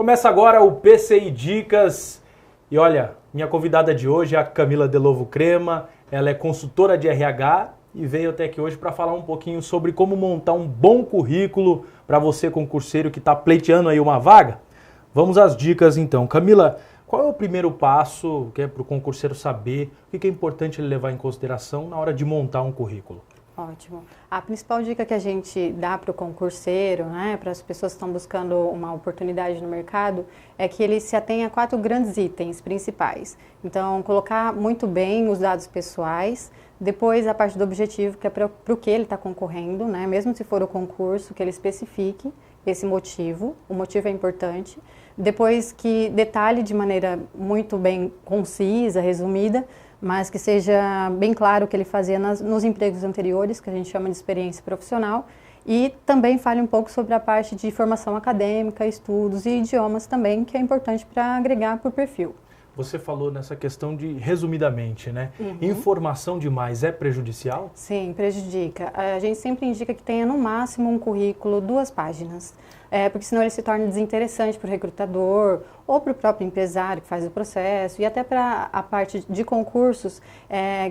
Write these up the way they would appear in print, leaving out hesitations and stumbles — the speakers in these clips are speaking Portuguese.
Começa agora o PCI Dicas e olha, minha convidada de hoje é a Camila Delovo Crema, ela é consultora de RH e veio até aqui hoje para falar um pouquinho sobre como montar um bom currículo para você concurseiro que está pleiteando aí uma vaga. Vamos às dicas então. Camila, qual é o primeiro passo que é para o concurseiro saber, o que é importante ele levar em consideração na hora de montar um currículo? Ótimo. A principal dica que a gente dá para o concurseiro, né, para as pessoas que estão buscando uma oportunidade no mercado, é que ele se atenha a 4 grandes itens principais. Então, colocar muito bem os dados pessoais, depois a parte do objetivo, que é para o que ele está concorrendo, né, mesmo se for o concurso, que ele especifique esse motivo, o motivo é importante. Depois que detalhe de maneira muito bem concisa, resumida, mas que seja bem claro o que ele fazia nos empregos anteriores, que a gente chama de experiência profissional, e também fale um pouco sobre a parte de formação acadêmica, estudos e idiomas também, que é importante para agregar para o perfil. Você falou nessa questão de resumidamente, né? Uhum. Informação demais é prejudicial? Sim, prejudica. A gente sempre indica que tenha no máximo um currículo, 2 páginas, porque senão ele se torna desinteressante para o recrutador ou para o próprio empresário que faz o processo e até para a parte de concursos,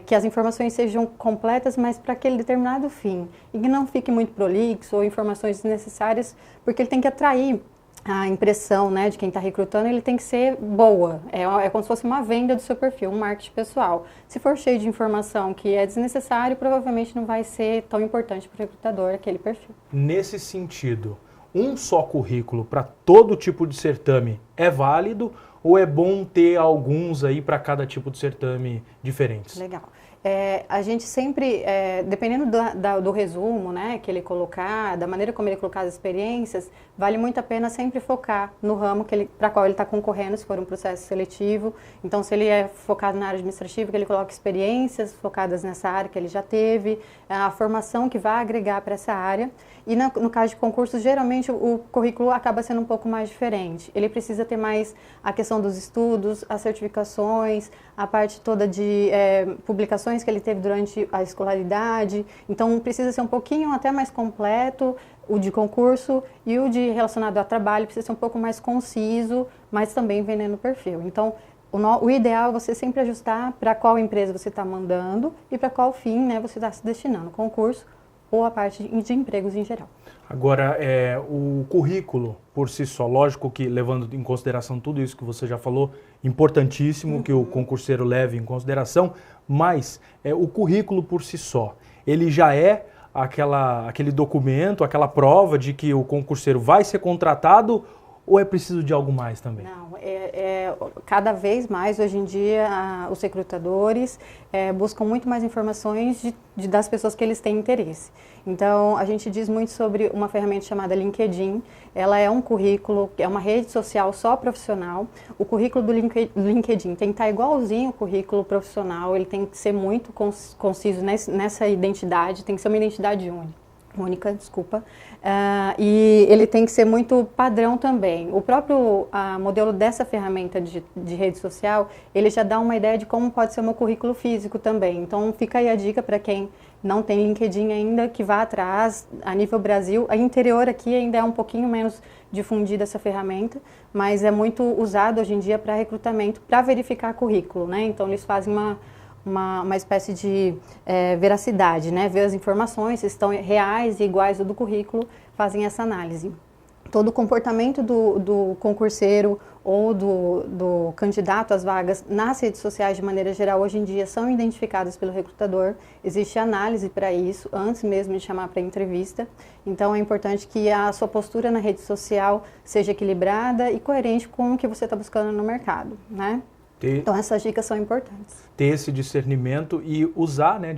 que as informações sejam completas, mas para aquele determinado fim e que não fique muito prolixo ou informações desnecessárias, porque ele tem que atrair a impressão, né, de quem está recrutando, ele tem que ser boa. É como se fosse uma venda do seu perfil, um marketing pessoal. Se for cheio de informação que é desnecessário, provavelmente não vai ser tão importante para o recrutador aquele perfil. Nesse sentido, um só currículo para todo tipo de certame é válido ou é bom ter alguns aí para cada tipo de certame diferentes? Legal. A gente sempre, dependendo do resumo, né, que ele colocar, da maneira como ele colocar as experiências, vale muito a pena sempre focar no ramo para qual ele está concorrendo, se for um processo seletivo. Então, se ele é focado na área administrativa, que ele coloque experiências focadas nessa área que ele já teve, a formação que vai agregar para essa área. E no caso de concursos, geralmente o currículo acaba sendo um pouco mais diferente. Ele precisa ter mais a questão dos estudos, as certificações, a parte toda de publicações que ele teve durante a escolaridade. Então, precisa ser um pouquinho até mais completo, o de concurso, e o de relacionado a trabalho precisa ser um pouco mais conciso, mas também vendendo o perfil. Então, o ideal é você sempre ajustar para qual empresa você está mandando e para qual fim, né, você está se destinando, concurso ou a parte de empregos em geral. Agora, o currículo por si só, lógico que levando em consideração tudo isso que você já falou, importantíssimo que o concurseiro leve em consideração, mas o currículo por si só, ele já é aquele documento, aquela prova de que o concurseiro vai ser contratado ou é preciso de algo mais também? Não, cada vez mais, hoje em dia, os recrutadores buscam muito mais informações das pessoas que eles têm interesse. Então, a gente diz muito sobre uma ferramenta chamada LinkedIn. Ela é um currículo, é uma rede social só profissional. O currículo do LinkedIn tem que estar igualzinho ao currículo profissional, ele tem que ser muito conciso nessa identidade, tem que ser uma identidade única, desculpa, e ele tem que ser muito padrão também. O próprio modelo dessa ferramenta de rede social, ele já dá uma ideia de como pode ser o meu currículo físico também. Então, fica aí a dica para quem não tem LinkedIn ainda, que vá atrás, a nível Brasil. A interior aqui ainda é um pouquinho menos difundida essa ferramenta, mas é muito usado hoje em dia para recrutamento, para verificar currículo, né? Então, eles fazem uma espécie de veracidade, né? Ver as informações, se estão reais e iguais ao do currículo, fazem essa análise. Todo o comportamento do concurseiro ou do candidato às vagas nas redes sociais, de maneira geral, hoje em dia, são identificadas pelo recrutador. Existe análise para isso, antes mesmo de chamar para entrevista. Então, é importante que a sua postura na rede social seja equilibrada e coerente com o que você está buscando no mercado, né? Então, essas dicas são importantes. Ter esse discernimento e usar, né,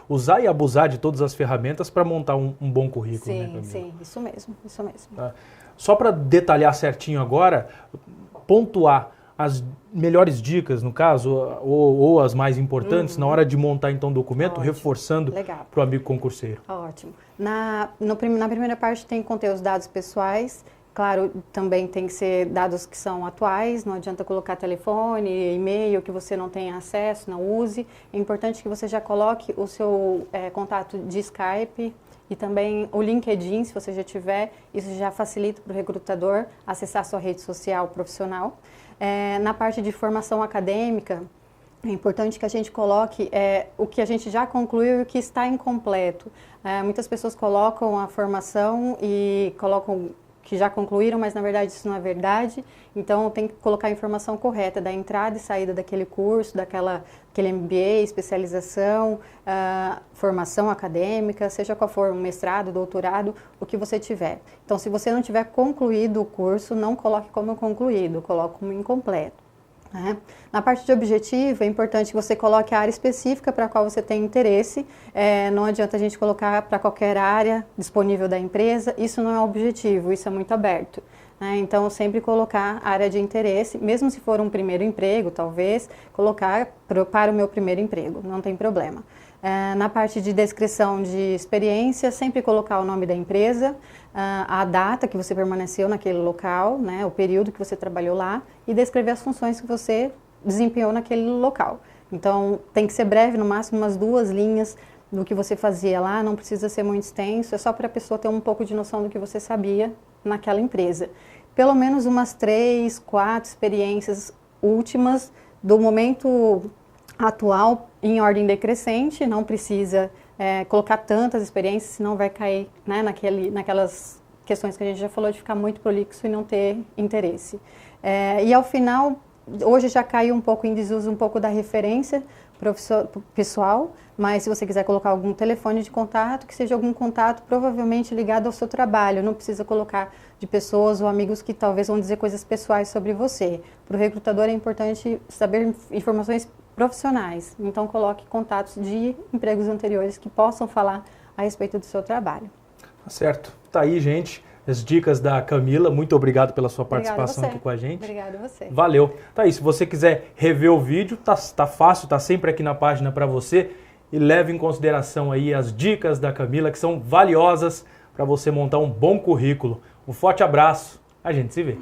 usar e abusar de todas as ferramentas para montar um bom currículo. Sim, né, Camila? sim, isso mesmo, isso mesmo. Tá. Só para detalhar certinho agora, pontuar as melhores dicas, no caso, ou as mais importantes, na hora de montar então o documento, Ótimo. reforçando para o amigo concurseiro. Ótimo. Na primeira parte tem que conter os dados pessoais. Claro, também tem que ser dados que são atuais, não adianta colocar telefone, e-mail que você não tenha acesso, não use. É importante que você já coloque o seu contato de Skype e também o LinkedIn, se você já tiver, isso já facilita para o recrutador acessar a sua rede social profissional. Na parte de formação acadêmica, é importante que a gente coloque o que a gente já concluiu e o que está incompleto. Muitas pessoas colocam a formação e colocam que já concluíram, mas na verdade isso não é verdade. Então tem que colocar a informação correta da entrada e saída daquele curso, aquele MBA, especialização, formação acadêmica, seja qual for, um mestrado, doutorado, o que você tiver. Então se você não tiver concluído o curso, não coloque como concluído, coloque como incompleto. Na parte de objetivo, é importante que você coloque a área específica para a qual você tem interesse. Não adianta a gente colocar para qualquer área disponível da empresa, isso não é objetivo, isso é muito aberto. Então, sempre colocar a área de interesse, mesmo se for um primeiro emprego, talvez, colocar para o meu primeiro emprego, não tem problema. Na parte de descrição de experiência, sempre colocar o nome da empresa, a data que você permaneceu naquele local, né, o período que você trabalhou lá e descrever as funções que você desempenhou naquele local. Então, tem que ser breve, no máximo umas 2 linhas do que você fazia lá, não precisa ser muito extenso, é só para a pessoa ter um pouco de noção do que você sabia naquela empresa. Pelo menos umas 3, 4 experiências últimas do momento atual em ordem decrescente, não precisa colocar tantas experiências, senão vai cair, né, naquelas questões que a gente já falou de ficar muito prolixo e não ter interesse. E ao final, hoje já caiu um pouco em desuso um pouco da referência pessoal, mas se você quiser colocar algum telefone de contato, que seja algum contato provavelmente ligado ao seu trabalho, não precisa colocar de pessoas ou amigos que talvez vão dizer coisas pessoais sobre você. Para o recrutador é importante saber informações profissionais, então coloque contatos de empregos anteriores que possam falar a respeito do seu trabalho. Tá certo. Tá aí, gente, as dicas da Camila. Muito obrigado pela sua participação aqui com a gente. Obrigada a você. Valeu. Tá aí, se você quiser rever o vídeo, tá fácil, tá sempre aqui na página para você. E leve em consideração aí as dicas da Camila, que são valiosas para você montar um bom currículo. Um forte abraço. A gente se vê.